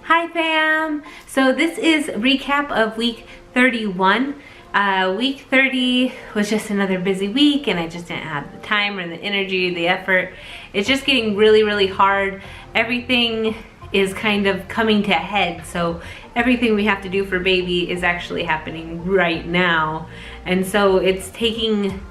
Hi fam! So this is a recap of week 31. Week 30 was just another busy week and I just didn't have the time or the energy, the effort. It's just getting really hard. Everything is kind of coming to a head, so everything we have to do for baby is actually happening right now. And so it's taking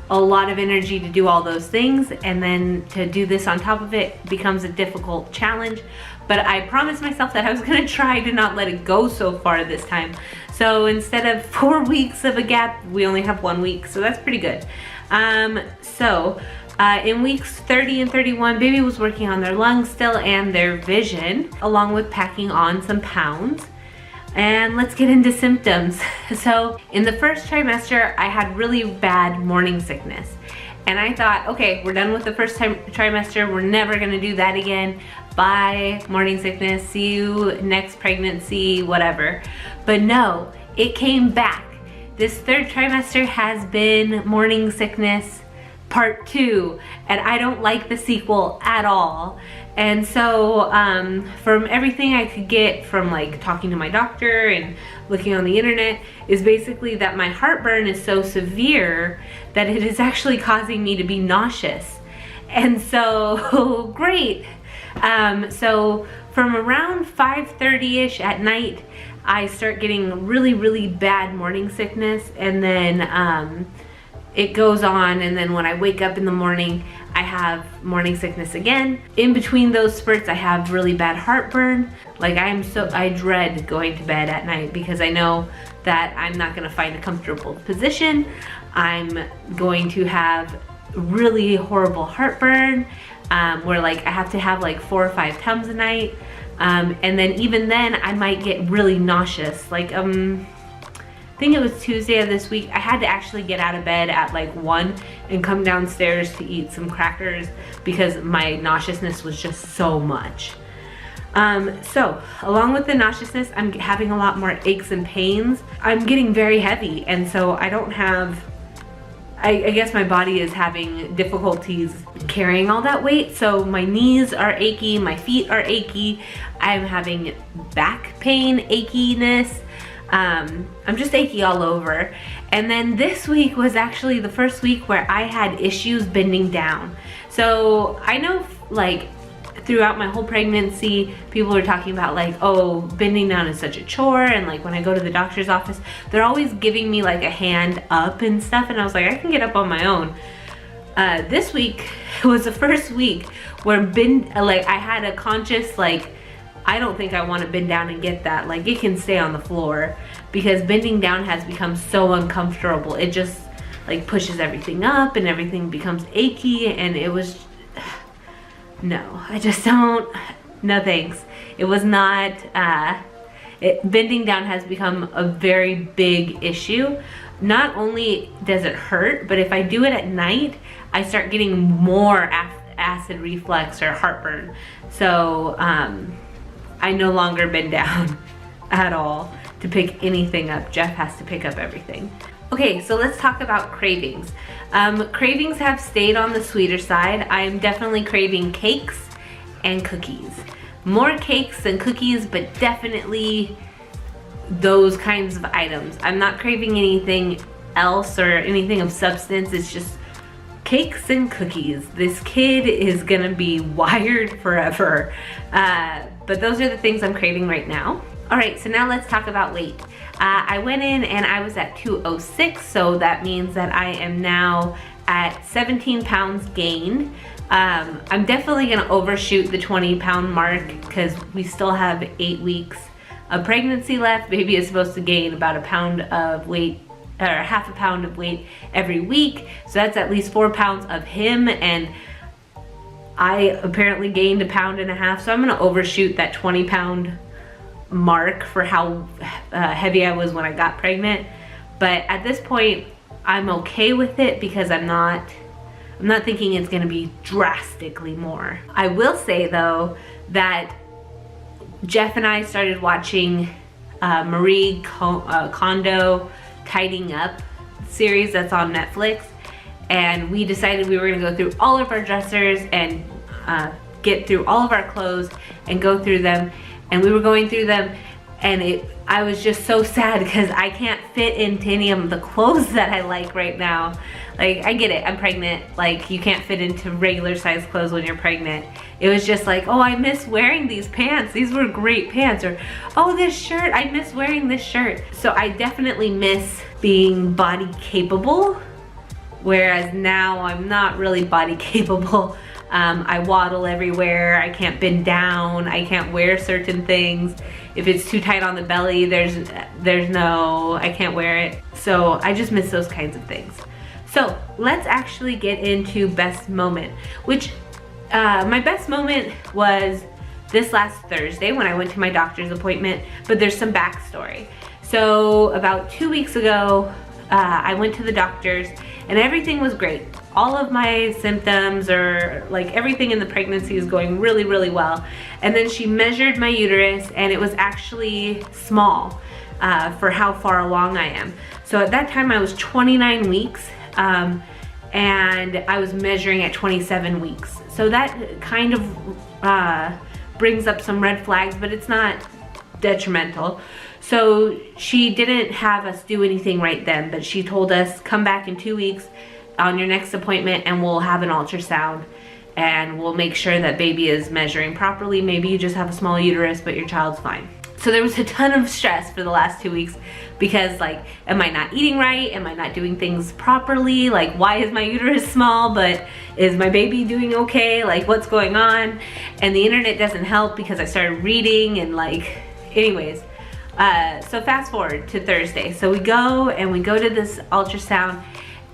a lot of energy to do all those things, and then to do this on top of it becomes a difficult challenge. But I promised myself that I was gonna try to not let it go so far this time. So instead of 4 weeks of a gap, we only have 1 week, so that's pretty good. In weeks 30 and 31, baby was working on their lungs still and their vision, along with packing on some pounds. And let's get into symptoms. So in the first trimester, I had really bad morning sickness. And I thought, okay, we're done with the first trimester. We're never gonna do that again. Bye, morning sickness. See you next pregnancy, whatever. But no, it came back. This third trimester has been morning sickness part 2, and I don't like the sequel at all. And so from everything I could get from like talking to my doctor and looking on the internet is basically that my heartburn is so severe that it is actually causing me to be nauseous. And so great. So from around 5:30ish at night, I start getting really bad morning sickness, and then it goes on, and then when I wake up in the morning, I have morning sickness again. In between those spurts, I have really bad heartburn. Like I dread going to bed at night because I know that I'm not gonna find a comfortable position. I'm going to have really horrible heartburn, where like I have to have like 4 or 5 Tums a night. And then even then I might get really nauseous. Like I think it was Tuesday of this week, I had to actually get out of bed at like 1 and come downstairs to eat some crackers because my nauseousness was just so much. So along with the nauseousness, I'm having a lot more aches and pains. I'm getting very heavy, and so I don't have, I guess my body is having difficulties carrying all that weight. So my knees are achy, my feet are achy, I'm having back pain, achiness. I'm just achy all over. And then this week was actually the first week where I had issues bending down. So I know like throughout my whole pregnancy, people are talking about like, oh, bending down is such a chore. And like when I go to the doctor's office, they're always giving me like a hand up and stuff. And I was like, I can get up on my own. This week was the first week where I had a conscious like, I don't think I want to bend down and get that. Like it can stay on the floor, because bending down has become so uncomfortable. It just like pushes everything up and everything becomes achy, and it was, no, I just don't, no thanks. It was not, bending down has become a very big issue. Not only does it hurt, but if I do it at night, I start getting more acid reflux or heartburn. So, I no longer bend down at all to pick anything up. Jeff has to pick up everything. Okay, so let's talk about cravings. Cravings have stayed on the sweeter side. I'm definitely craving cakes and cookies. More cakes than cookies, but definitely those kinds of items. I'm not craving anything else or anything of substance. It's just cakes and cookies. This kid is gonna be wired forever. But those are the things I'm craving right now. All right, so now let's talk about weight. I went in and I was at 206, so that means that I am now at 17 pounds gained. I'm definitely gonna overshoot the 20-pound mark because we still have 8 weeks of pregnancy left. Baby is supposed to gain about 1 pound of weight, or half a pound of weight every week. So that's at least 4 pounds of him, and I apparently gained 1.5 pounds, so I'm gonna overshoot that 20-pound mark for how heavy I was when I got pregnant. But at this point, I'm okay with it because I'm not thinking it's gonna be drastically more. I will say though that Jeff and I started watching Marie Kondo Tidying Up series that's on Netflix, and we decided we were gonna go through all of our dressers and get through all of our clothes and go through them. and we were going through them, and I was just so sad because I can't fit into any of the clothes that I like right now. Like, I get it, I'm pregnant, like you can't fit into regular size clothes when you're pregnant. It was just like, oh, I miss wearing these pants, these were great pants, or oh, this shirt, I miss wearing this shirt. So I definitely miss being body capable, whereas now I'm not really body capable. I waddle everywhere, I can't bend down, I can't wear certain things. If it's too tight on the belly, I can't wear it. So I just miss those kinds of things. So let's actually get into best moment, which my best moment was this last Thursday when I went to my doctor's appointment, but there's some backstory. So about 2 weeks ago, I went to the doctor's and everything was great. All of my symptoms, or like everything in the pregnancy, is going really, really well. And then she measured my uterus and it was actually small for how far along I am. So at that time I was 29 weeks and I was measuring at 27 weeks. So that kind of brings up some red flags, but it's not detrimental. So she didn't have us do anything right then, but she told us, come back in 2 weeks on your next appointment and we'll have an ultrasound and we'll make sure that baby is measuring properly. Maybe you just have a small uterus, but your child's fine. So there was a ton of stress for the last 2 weeks because, like, am I not eating right? Am I not doing things properly? Like, why is my uterus small, but is my baby doing okay? Like, what's going on? And the internet doesn't help because I started reading and anyways. So fast forward to Thursday. So we go to this ultrasound,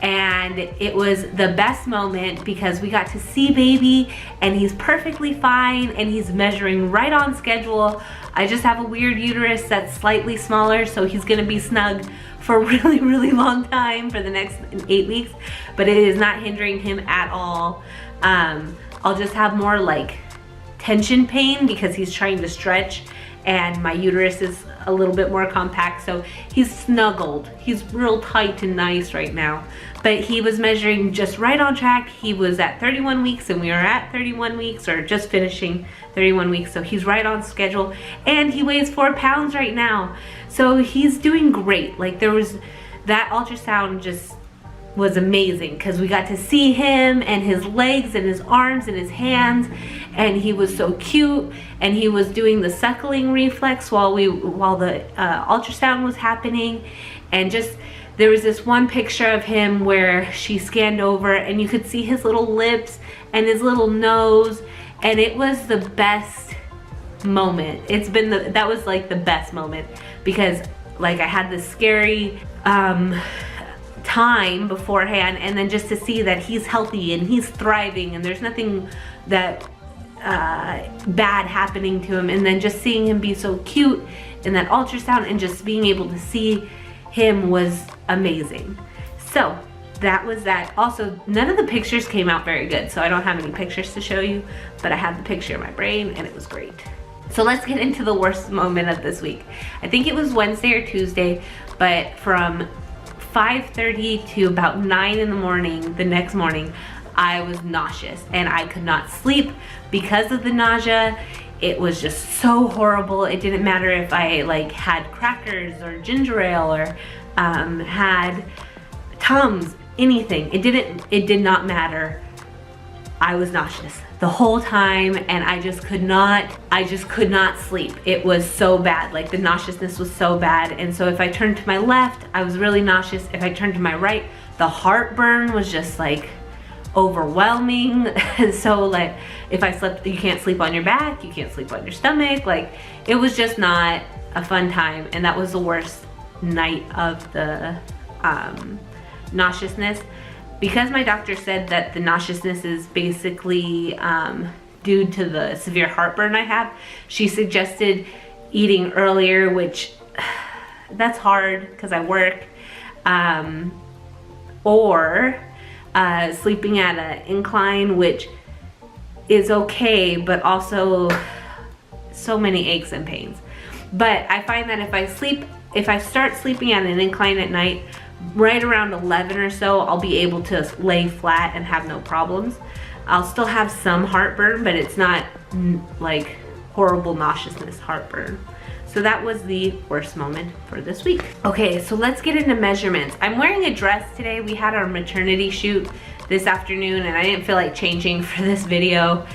and it was the best moment because we got to see baby and he's perfectly fine and he's measuring right on schedule. I just have a weird uterus that's slightly smaller, so he's gonna be snug for a really, really long time, for the next 8 weeks, but it is not hindering him at all. I'll just have more like tension pain because he's trying to stretch and my uterus is a little bit more compact, so he's snuggled. He's real tight and nice right now. But he was measuring just right on track. He was at 31 weeks and we are at 31 weeks, or just finishing 31 weeks, so he's right on schedule. And he weighs 4 pounds right now. So he's doing great. Like, that ultrasound just was amazing because we got to see him and his legs and his arms and his hands, and he was so cute, and he was doing the suckling reflex while the ultrasound was happening. And just, there was this one picture of him where she scanned over and you could see his little lips and his little nose, and it was the best moment. That was like the best moment because, like, I had this scary time beforehand, and then just to see that he's healthy and he's thriving and there's nothing that bad happening to him, and then just seeing him be so cute in that ultrasound and just being able to see him was amazing. So that was that. Also, none of the pictures came out very good, so I don't have any pictures to show you, but I had the picture in my brain and it was great. So let's get into the worst moment of this week. I think it was Wednesday or Tuesday, but from 5:30 to about 9 in the morning the next morning, I was nauseous and I could not sleep because of the nausea. It was just so horrible. It didn't matter if I had crackers or ginger ale or had Tums, anything. It did not matter. I was nauseous the whole time and I just could not sleep. It was so bad. Like, the nauseousness was so bad. And so if I turned to my left, I was really nauseous. If I turned to my right, the heartburn was just like overwhelming. So like, if I slept, you can't sleep on your back, you can't sleep on your stomach. Like, it was just not a fun time, and that was the worst night of the nauseousness. Because my doctor said that the nauseousness is basically due to the severe heartburn I have, she suggested eating earlier, which that's hard because I work, or sleeping at an incline, which is okay, but also so many aches and pains. But I find that if I start sleeping at an incline at night, right around 11 or so, I'll be able to lay flat and have no problems. I'll still have some heartburn, but it's not like horrible nauseousness, heartburn. So that was the worst moment for this week. Okay, so let's get into measurements. I'm wearing a dress today. We had our maternity shoot this afternoon and I didn't feel like changing for this video.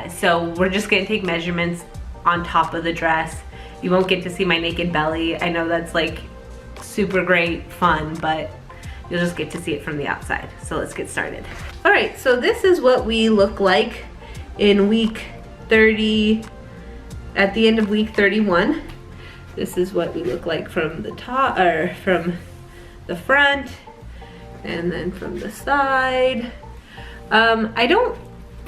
So we're just gonna take measurements on top of the dress. You won't get to see my naked belly. I know that's like super great fun, but you'll just get to see it from the outside. So let's get started. All right, so this is what we look like in week 30, at the end of week 31. This is what we look like from the top, or from the front, and then from the side. I don't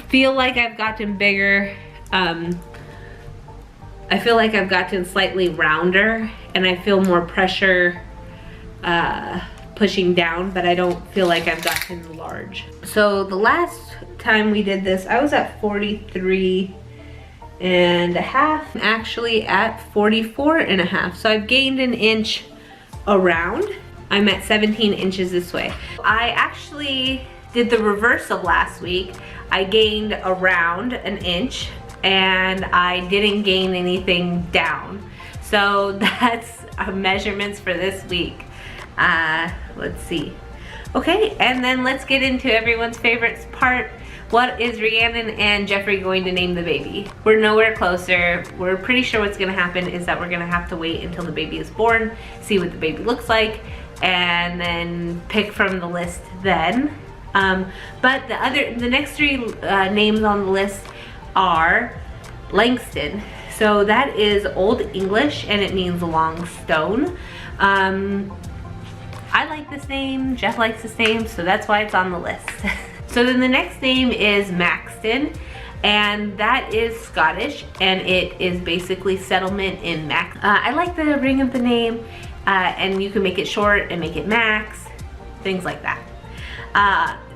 feel like I've gotten bigger. I feel like I've gotten slightly rounder, and I feel more pressure pushing down, but I don't feel like I've gotten large. So the last time we did this, I was at 43 and a half, actually at 44 and a half. So I've gained an inch around. I'm at 17 inches this way. I actually did the reverse of last week. I gained around an inch and I didn't gain anything down. So that's our measurements for this week. Let's see. Okay, and then let's get into everyone's favorite part. What is Rhiannon and Jeffrey going to name the baby? We're nowhere closer. We're pretty sure what's gonna happen is that we're gonna have to wait until the baby is born, see what the baby looks like, and then pick from the list then. But the next three names on the list are Langston. So that is Old English and it means long stone. I like this name, Jeff likes this name, so that's why it's on the list. So then the next name is Maxton, and that is Scottish, and it is basically settlement in Max. I like the ring of the name, and you can make it short and make it Max, things like that.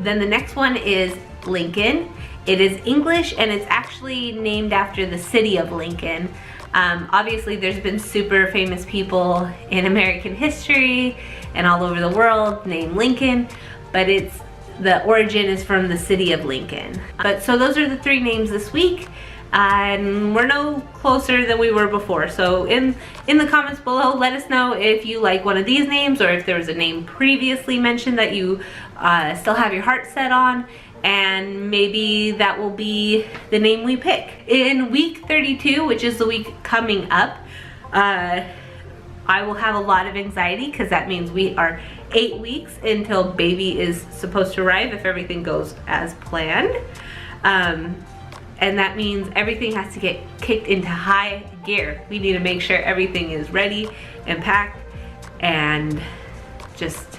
Then the next one is Lincoln. It is English, and it's actually named after the city of Lincoln. Obviously there's been super famous people in American history and all over the world named Lincoln, but the origin is from the city of Lincoln. But so those are the three names this week, and we're no closer than we were before. So in the comments below, let us know if you like one of these names or if there was a name previously mentioned that you still have your heart set on, and maybe that will be the name we pick. In week 32, which is the week coming up, I will have a lot of anxiety because that means we are 8 weeks until baby is supposed to arrive if everything goes as planned. And that means everything has to get kicked into high gear. We need to make sure everything is ready and packed and just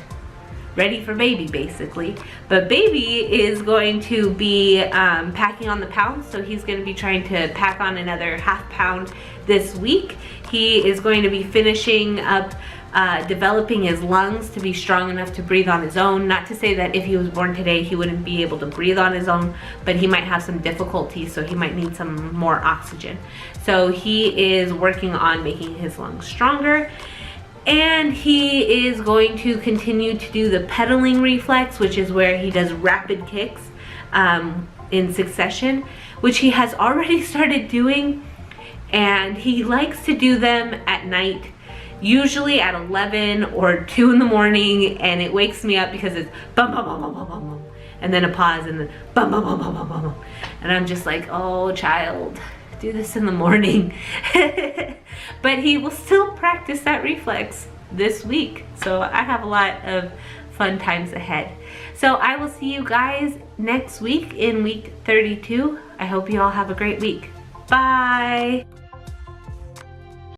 ready for baby basically. But baby is going to be packing on the pounds, so he's going to be trying to pack on another ½ pound this week. He is going to be finishing up developing his lungs to be strong enough to breathe on his own. Not to say that if he was born today he wouldn't be able to breathe on his own, but he might have some difficulty, so he might need some more oxygen. So he is working on making his lungs stronger. And he is going to continue to do the pedaling reflex, which is where he does rapid kicks in succession, which he has already started doing. And he likes to do them at night, usually at 11 or 2 in the morning, and it wakes me up because it's bum bum bum bum bum bum bum, and then a pause and then bum bum bum bum bum bum bum. And I'm just like, oh child, do this in the morning. But he will still practice that reflex this week, so I have a lot of fun times ahead. So I will see you guys next week in week 32. I hope you all have a great week. Bye.